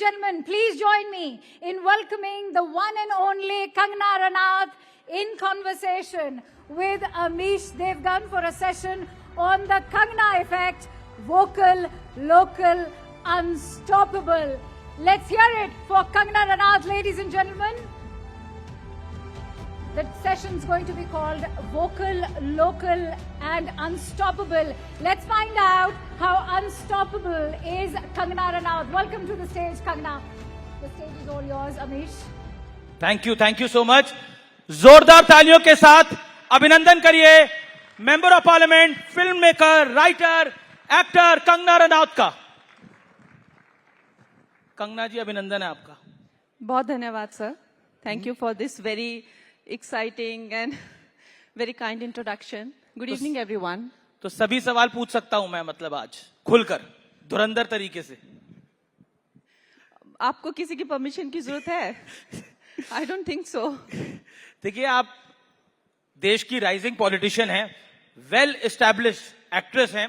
gentlemen, please join me in welcoming the one and only Kangana Ranaut in conversation with Amish Devgan for a session on the Kangana effect, vocal, local, unstoppable. Let's hear it for Kangana Ranaut, ladies and gentlemen. The session's going to be called Vocal, Local and Unstoppable. Let's find out how unstoppable is Kangana Ranaut. Welcome to the stage, Kangana. The stage is all yours, Amish. Thank you so much. जोरदार तालियों के साथ अभिनंदन करिए member of parliament, film maker, writer, actor Kangana Ranaut का। कंगना जी, अभिनंदन है आपका। बहुत धन्यवाद sir. Thank you for this very exciting and very kind introduction. Good evening everyone. तो सभी सवाल पूछ सकता हूं मैं, मतलब आज खुलकर धुरंधर तरीके से। आपको किसी की परमिशन की जरूरत है? I don't think so. देखिए, आप देश की राइजिंग पॉलिटिशियन हैं, वेल एस्टैब्लिश्ड एक्ट्रेस हैं।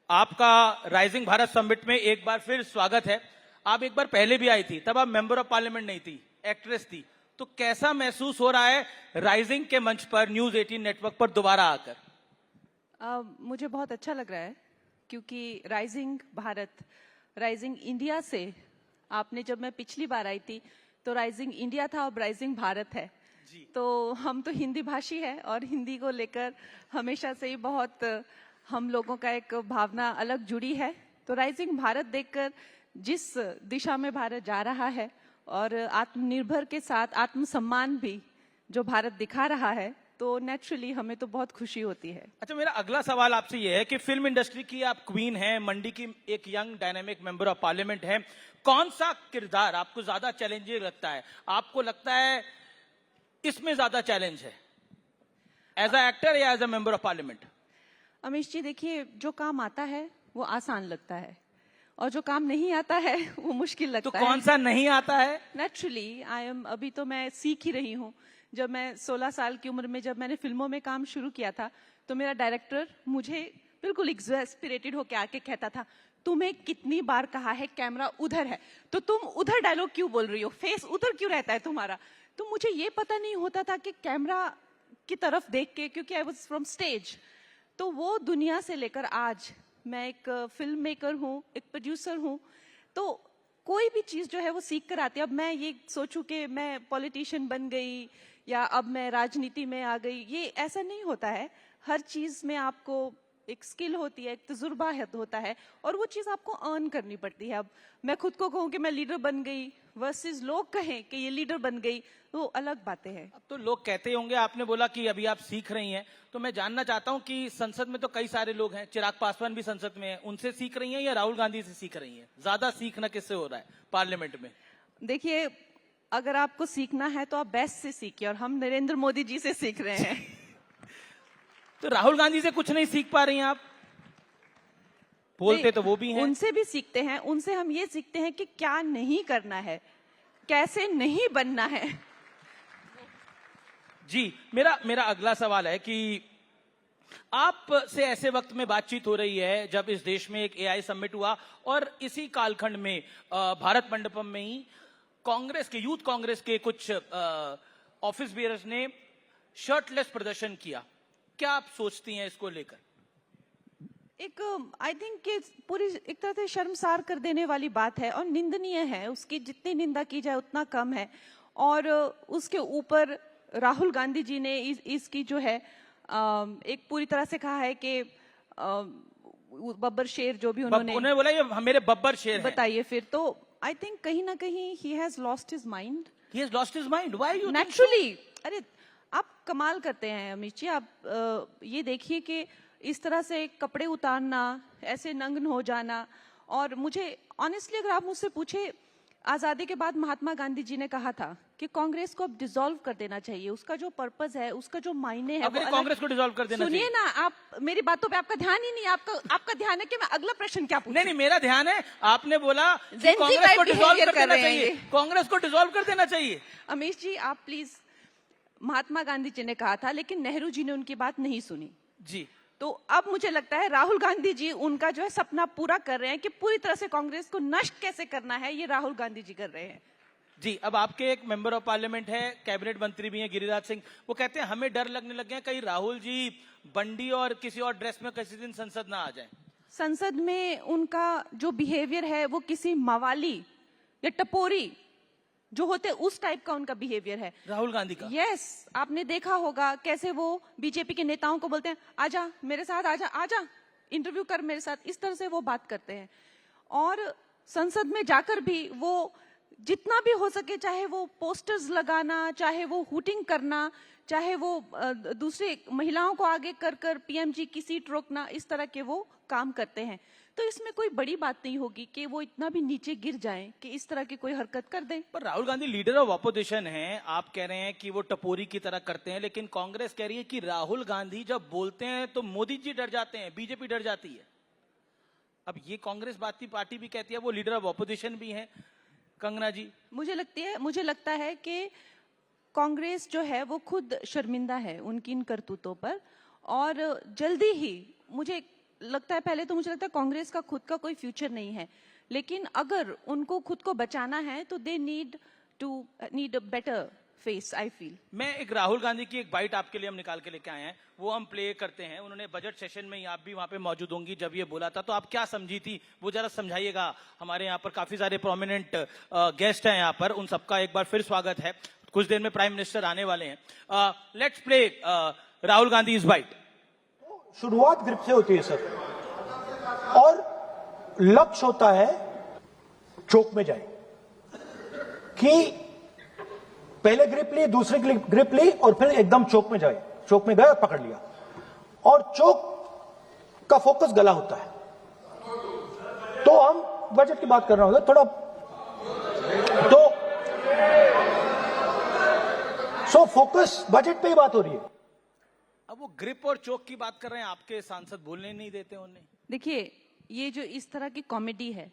आपका राइजिंग भारत समिट में एक बार फिर स्वागत है। आप एक बार पहले भी आई थी, तब आप मेंबर ऑफ पार्लियामेंट नहीं थी, एक्ट्रेस थी। तो कैसा महसूस हो रहा है राइजिंग के मंच पर, न्यूज 18 नेटवर्क पर दोबारा आकर? मुझे बहुत अच्छा लग रहा है, क्योंकि राइजिंग भारत, राइजिंग इंडिया से आपने, जब मैं पिछली बार आई थी तो राइजिंग इंडिया था, अब राइजिंग भारत है। तो हम तो हिंदी भाषी है और हिंदी को लेकर हमेशा से ही बहुत हम लोगों का एक भावना अलग जुड़ी है। तो राइजिंग भारत देखकर जिस दिशा में भारत जा रहा है और आत्मनिर्भर के साथ आत्मसम्मान भी जो भारत दिखा रहा है, तो नेचुरली हमें तो बहुत खुशी होती है। अच्छा, मेरा अगला सवाल आपसे ये है कि फिल्म इंडस्ट्री की आप क्वीन हैं, मंडी की एक young dynamic member of parliament हैं। कौन सा किरदार आपको ज्यादा चैलेंजिंग लगता है? आपको लगता है इसमें ज्यादा चैलेंज है, एज अ एक्टर या as a member of parliament? Amish ji, देखिए, जो काम आता है वो आसान लगता है और जो काम नहीं आता है वो मुश्किल लगता है। तो कौन सा नहीं आता है? नेचुरली अभी तो मैं सीख ही रही हूँ। जब मैं 16 साल की उम्र में जब मैंने फिल्मों में काम शुरू किया था, तो मेरा डायरेक्टर मुझे बिल्कुल एक्सपेक्टेड होके आके कहता था, तुम्हें कितनी बार कहा है कैमरा उधर है, तो तुम उधर डायलॉग क्यों बोल रही हो, फेस उधर क्यों रहता है तुम्हारा? तो मुझे ये पता नहीं होता था कि कैमरा की तरफ देख के, क्योंकि आई वाज फ्रॉम स्टेज, तो वो दुनिया से लेकर आज मैं एक फिल्म मेकर हूँ, एक प्रोड्यूसर हूँ, तो कोई भी चीज जो है वो सीख कर आती है। अब मैं ये सोचूं कि मैं पॉलिटिशियन बन गई या अब मैं राजनीति में आ गई, ये ऐसा नहीं होता है। हर चीज में आपको एक स्किल होती है, एक तजुर्बा होता है और वो चीज आपको अर्न करनी पड़ती है। अब मैं खुद को कहूँ कि मैं लीडर बन गई वर्सेस लोग कहें कि ये लीडर बन गई, तो अलग बातें हैं। अब तो लोग कहते होंगे, आपने बोला कि अभी आप सीख रही हैं, तो मैं जानना चाहता हूं कि संसद में तो कई सारे लोग हैं, चिराग पासवान भी संसद में हैं, उनसे सीख रही हैं या राहुल गांधी से सीख रही हैं? ज्यादा सीखना किससे हो रहा है पार्लियामेंट में? देखिए, अगर आपको सीखना है तो आप बेस्ट से सीखिए और हम नरेंद्र मोदी जी से सीख रहे हैं। तो राहुल गांधी से कुछ नहीं सीख पा रही हैं आप? बोलते तो वो भी हैं। उनसे भी सीखते हैं, उनसे हम ये सीखते हैं कि क्या नहीं करना है, कैसे नहीं बनना है। जी, मेरा अगला सवाल है कि आप से ऐसे वक्त में बातचीत हो रही है जब इस देश में एक एआई समिट हुआ और इसी कालखंड में भारत मंडपम में ही कांग्रेस के, यूथ कांग्रेस के कुछ ऑफिस बियर्स ने शर्टलेस प्रदर्शन किया। क्या आप सोचती हैं इसको लेकर? एक आई थिंक कि पूरी एक तरह से शर्मसार कर देने वाली बात है और निंदनीय है। उसकी जितनी निंदा की जाए उतना कम है। और उसके ऊपर राहुल गांधी जी ने इसकी जो है एक पूरी तरह से कहा है कि बब्बर शेर जो भी उन्होंने बोला, ये मेरे बब्बर शेर बताइए फिर। तो आई थिंक कहीं ना कहीं he has lost his mind. He has lost his mind. Why you? Naturally, अरे आप कमाल करते हैं अमित जी। आप ये देखिए कि इस तरह से कपड़े उतारना, ऐसे नंगन हो जाना। और मुझे ऑनेस्टली अगर आप मुझसे पूछे, आजादी के बाद महात्मा गांधी जी ने कहा था कि कांग्रेस को अब डिसॉल्व कर देना चाहिए। उसका जो पर्पस है, उसका जो मायने है, वो कांग्रेस को डिसॉल्व कर देना चाहिए। सुनिए ना, आप मेरी बातों पे आपका ध्यान ही नहीं। आपका ध्यान है कि मैं अगला प्रश्न क्या पूछूं? नहीं, मेरा ध्यान है, आपने बोला कि कांग्रेस को डिसॉल्व कर देना चाहिए। कांग्रेस को डिसॉल्व कर देना चाहिए। अमीश जी, आप प्लीज, महात्मा गांधी जी ने कहा था, लेकिन नेहरू जी ने उनकी बात नहीं सुनी। जी, तो अब मुझे लगता है राहुल गांधी जी उनका जो है सपना पूरा कर रहे हैं कि पूरी तरह से कांग्रेस को नष्ट कैसे करना है, ये राहुल गांधी जी कर रहे हैं। जी, अब आपके एक मेंबर ऑफ पार्लियामेंट है, कैबिनेट मंत्री भी हैं गिरिराज सिंह, वो कहते हैं हमें डर लगने लग गया कहीं राहुल जी बंडी और किसी और ड्रेस में किसी दिन संसद ना आ जाए। संसद में उनका जो बिहेवियर है वो किसी मवाली या टपोरी जो होते उस टाइप का उनका बिहेवियर है राहुल गांधी का। यस, आपने देखा होगा कैसे वो बीजेपी के नेताओं को बोलते हैं आजा मेरे साथ, आजा आजा इंटरव्यू कर मेरे साथ, इस तरह से वो बात करते हैं। और संसद में जाकर भी वो जितना भी हो सके, चाहे वो पोस्टर्स लगाना, चाहे वो हुटिंग करना, चाहे वो दूसरे महिलाओं को आगे कर कर पीएमजी की सीट रोकना, इस तरह के वो काम करते हैं। तो इसमें कोई बड़ी बात नहीं होगी कि वो इतना भी नीचे गिर जाएं कि इस तरह की कोई हरकत कर दें। पर Rahul Gandhi leader of opposition हैं, आप कह रहे हैं कि वो टपोरी की तरह करते हैं, लेकिन कांग्रेस कह रही है कि राहुल गांधी जब बोलते हैं तो मोदी जी डर जाते हैं, बीजेपी डर जाती है। अब ये कांग्रेस बाती पार्टी भी कहती है वो लीडर ऑफ ऑपोजिशन भी है। कंगना जी, मुझे लगता है कि कांग्रेस जो है वो खुद शर्मिंदा है उनकी इन करतूतों पर, और जल्दी ही मुझे लगता है, पहले तो मुझे लगता है कांग्रेस का खुद का कोई फ्यूचर नहीं है, लेकिन अगर उनको खुद को बचाना है तो they need a better face, I feel. मैं एक राहुल गांधी की एक बाइट आपके लिए हम निकाल के लेके आए हैं, वो हम प्ले करते हैं। उन्होंने बजट सेशन में, आप भी वहां पे मौजूद होंगी जब ये बोला था, तो आप क्या समझी थी वो जरा समझाइएगा। हमारे यहाँ पर काफी सारे प्रोमिनेंट गेस्ट हैं यहाँ पर, उन सबका एक बार फिर स्वागत है। कुछ देर में प्राइम मिनिस्टर आने वाले हैं। Let's play Rahul Gandhi is bite. शुरुआत ग्रिप से होती है सर, और लक्ष्य होता है चोक में जाए, कि पहले ग्रिप ली, दूसरी ग्रिप ली, और फिर एकदम चोक में जाए। चोक में गया और पकड़ लिया, और चोक का फोकस गला होता है। तो हम बजट की बात कर रहे होंगे थोड़ा, तो सो फोकस बजट पे ही बात हो रही है। अब वो ग्रिप और चोक की बात कर रहे हैं, आपके सांसद बोलने नहीं देते उन्हें। देखिए, ये जो इस तरह की कॉमेडी है,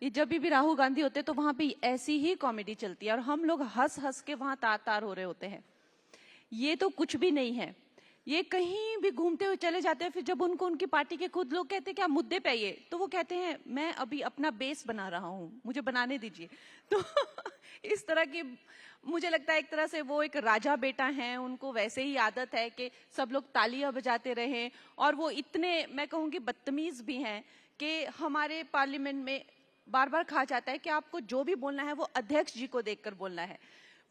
ये जब भी राहुल गांधी होते हैं तो वहां पे ऐसी ही कॉमेडी चलती है, और हम लोग हंस हंस के वहां तार तार हो रहे होते हैं। ये तो कुछ भी नहीं है, ये कहीं भी घूमते हुए चले जाते हैं। फिर जब उनको उनकी पार्टी के खुद लोग कहते हैं क्या मुद्दे पे आइए, तो वो कहते हैं मैं अभी अपना बेस बना रहा हूं, मुझे बनाने दीजिए। तो इस तरह की, मुझे लगता है एक तरह से वो एक राजा बेटा हैं, उनको वैसे ही आदत है कि सब लोग तालियां बजाते रहें, और वो इतने, मैं कहूंगी, बदतमीज भी हैं कि हमारे पार्लियामेंट में बार बार कहा जाता है कि आपको जो भी बोलना है वो अध्यक्ष जी को देखकर बोलना है।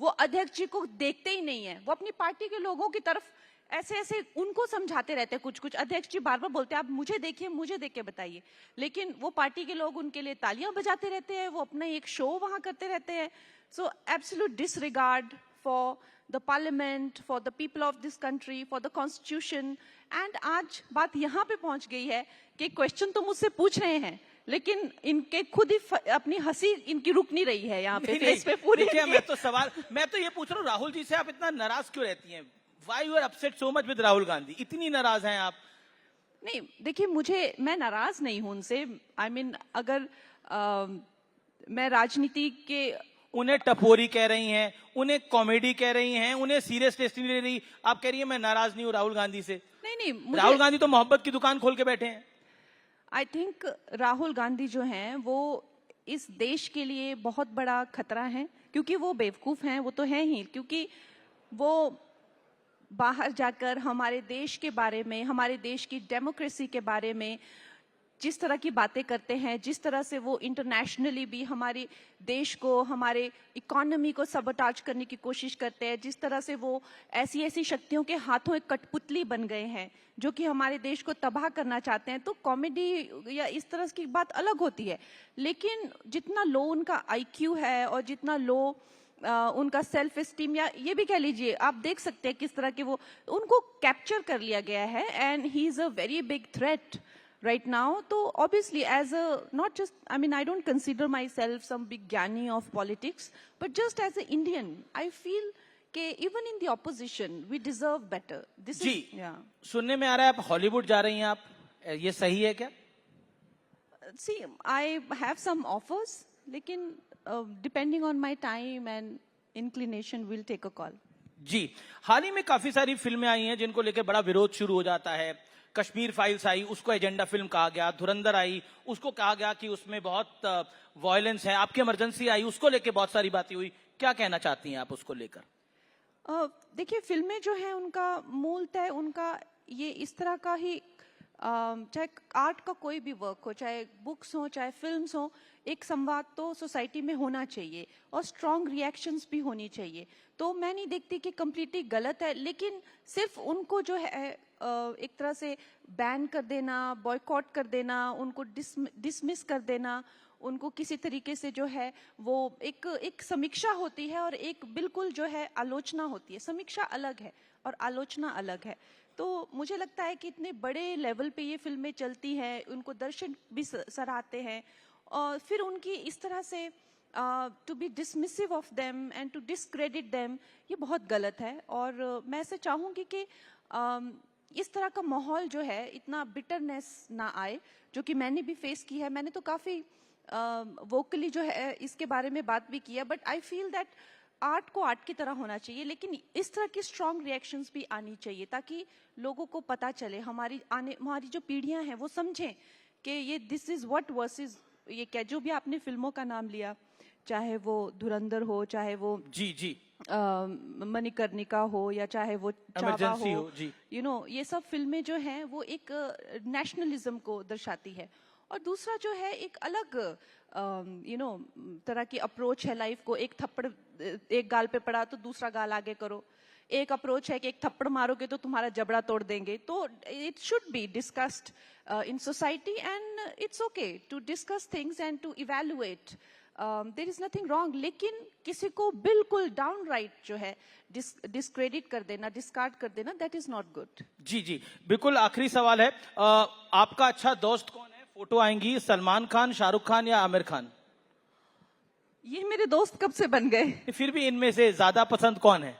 वो अध्यक्ष जी को देखते ही नहीं है, वो अपनी पार्टी के लोगों की तरफ ऐसे ऐसे उनको समझाते रहते हैं कुछ कुछ। अध्यक्ष जी बार बार बोलते हैं आप मुझे देखिए, मुझे देख के बताइए, लेकिन वो पार्टी के लोग उनके लिए तालियां बजाते रहते हैं, वो अपना एक शो वहां करते रहते हैं। सो absolute disregard for the parliament, for the people of this country, for the constitution. And आज बात यहाँ पे पहुंच गई है कि क्वेश्चन तो मुझसे पूछ रहे हैं, लेकिन इनके खुद ही अपनी हंसी इनकी रुक नहीं रही है यहाँ पे फेस पे पूरी। मैं तो ये पूछ रहा हूँ राहुल जी से, आप इतना नाराज क्यों रहती हैं? Why you are upset so much with Rahul Gandhi? इतनी नाराज हैं आप? नहीं, देखिए, मैं नाराज नहीं हूं उनसे। I mean, अगर मैं राजनीति के, उन्हें टपोरी कह रही हैं, उन्हें कॉमेडी कह रही हैं, उन्हें सीरियस टेस्ट नहीं ले रही, आप कह रही हैं मैं नाराज नहीं हूँ राहुल गांधी से। नहीं, राहुल गांधी तो मोहब्बत की दुकान खोल के बैठे हैं। आई थिंक राहुल गांधी जो हैं वो इस देश के लिए बहुत बड़ा खतरा है, क्योंकि वो बेवकूफ हैं, वो तो हैं ही, क्योंकि वो बाहर जाकर हमारे देश के बारे में, हमारे देश की डेमोक्रेसी के बारे में जिस तरह की बातें करते हैं, जिस तरह से वो इंटरनेशनली भी हमारे देश को, हमारे इकोनॉमी को सबटाज करने की कोशिश करते हैं, जिस तरह से वो ऐसी ऐसी शक्तियों के हाथों एक कठपुतली बन गए हैं जो कि हमारे देश को तबाह करना चाहते हैं, तो कॉमेडी या इस तरह की बात अलग होती है। लेकिन जितना लो उनका IQ है और जितना लो उनका सेल्फ एस्टीम, या ये भी कह लीजिए, आप देख सकते हैं किस तरह के वो, उनको कैप्चर कर लिया गया है, and he is a very big threat right now. तो obviously as a, not just, I mean, I don't consider myself some big ज्ञानी of politics, but just as an Indian, I feel कि even in the opposition we deserve better. This जी, is, yeah. सुनने में आ रहा है आप Hollywood जा रही हैं, आप, ये सही है क्या? See, I have some offers, लेकिन depending on my time and inclination, we'll take a call. जी, हाल ही में काफी सारी फिल्में आई हैं जिनको लेकर बड़ा विरोध शुरू हो जाता है। कश्मीर फाइल्स आई, उसको एजेंडा फिल्म कहा गया, धुरंधर आई, उसको कहा गया कि उसमें बहुत वायलेंस है, आपकी इमरजेंसी आई, उसको लेके बहुत सारी बातें हुई, क्या कहना चाहती हैं आप उसको लेकर? देखिए, फिल्में जो है उनका मूलतः उनका ये इस तरह का ही, चाहे आर्ट का कोई भी वर्क हो, चाहे बुक्स हो, चाहे फिल्म्स हो, एक संवाद तो सोसाइटी में होना चाहिए और स्ट्रॉन्ग रिएक्शंस भी होनी चाहिए। तो मैं नहीं देखती कि कम्प्लीटली गलत है, लेकिन सिर्फ उनको जो है एक तरह से बैन कर देना, बॉयकॉट कर देना, उनको डिसमिस कर देना, उनको किसी तरीके से जो है वो एक समीक्षा होती है और एक बिल्कुल जो है आलोचना होती है। समीक्षा अलग है और आलोचना अलग है। तो मुझे लगता है कि इतने बड़े लेवल पे ये फिल्में चलती हैं, उनको दर्शक भी सराहते हैं, और फिर उनकी इस तरह से to be dismissive of them and to discredit them, ये बहुत गलत है। और मैं ऐसे चाहूँगी कि इस तरह का माहौल जो है, इतना बिटरनेस ना आए, जो कि मैंने भी फेस की है। मैंने तो काफ़ी वोकली जो है इसके बारे में बात भी किया, but I feel that art को आर्ट की तरह होना चाहिए, लेकिन इस तरह की स्ट्रॉन्ग रिएक्शंस भी आनी चाहिए, ताकि लोगों को पता चले, हमारी जो पीढ़ियां हैं वो समझें कि ये दिस इज व्हाट वर्सेस ये क्या, जो भी आपने फिल्मों का नाम लिया, चाहे वो धुरंधर हो, चाहे वो जी मणिकर्णिका हो, या चाहे वो चावा इमरजेंसी हो, यू नो, ये सब फिल्में जो हैं वो एक नेशनलिज्म को दर्शाती है। और दूसरा जो है एक अलग तरह की अप्रोच है लाइफ को। एक थप्पड़ एक गाल पे पड़ा तो दूसरा गाल आगे करो। एक अप्रोच है कि एक थप्पड़ मारोगे तो तुम्हारा जबड़ा तोड़ देंगे। तो it should be discussed in society and it's okay to discuss things and to evaluate. There is nothing wrong, लेकिन किसी को बिल्कुल डाउन राइट जो है डिस्क्रेडिट कर देना, डिस्कार्ड कर देना, दैट इज नॉट गुड। जी बिल्कुल। आखिरी सवाल है, आपका अच्छा दोस्त कौन है? फोटो आएंगी, सलमान खान, शाहरुख खान या आमिर खान? ये मेरे दोस्त कब से बन गए। फिर भी इनमें से ज्यादा पसंद कौन है?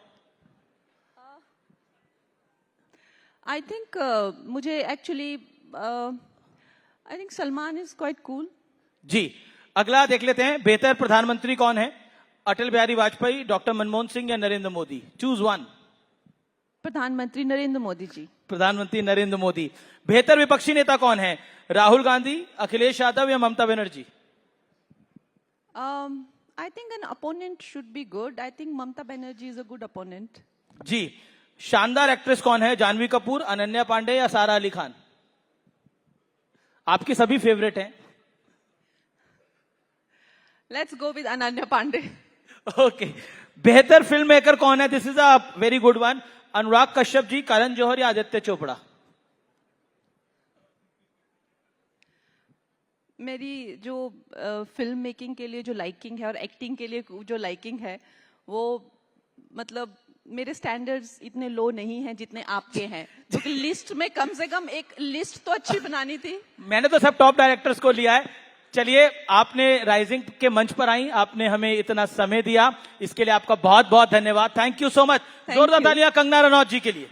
आई थिंक मुझे actually I think Salman is quite cool. जी, अगला देख लेते हैं। बेहतर प्रधानमंत्री कौन है? अटल बिहारी वाजपेयी, डॉक्टर मनमोहन सिंह या नरेंद्र मोदी? Choose one. प्रधानमंत्री नरेंद्र मोदी जी। प्रधानमंत्री नरेंद्र मोदी। बेहतर विपक्षी नेता कौन है? राहुल गांधी, अखिलेश यादव या Mamata Banerjee? I think an opponent should be good. I think Mamata Banerjee is a good opponent. जी, शानदार एक्ट्रेस कौन है? जानवी कपूर, अनन्या पांडे या सारा अली खान? आपकी सभी फेवरेट हैं। Let's go with Ananya Pandey. Okay. बेहतर फिल्म मेकर कौन है? This is a very good one. Anurag Kashyap ji, Karan Johar या आदित्य चोपड़ा? मेरी जो फिल्म मेकिंग के लिए जो लाइकिंग है और एक्टिंग के लिए जो लाइकिंग है, वो मतलब मेरे स्टैंडर्ड्स इतने लो नहीं हैं जितने आपके हैं। क्योंकि लिस्ट में कम से कम एक लिस्ट तो अच्छी बनानी थी। मैंने तो सब टॉप डायरेक्टर्स को लिया है। चलिए, आपने राइजिंग के मंच पर आई, आपने हमें इतना समय दिया, इसके लिए आपका बहुत बहुत धन्यवाद। Thank you so much. जोरदार तालियां कंगना रनौत जी के लिए।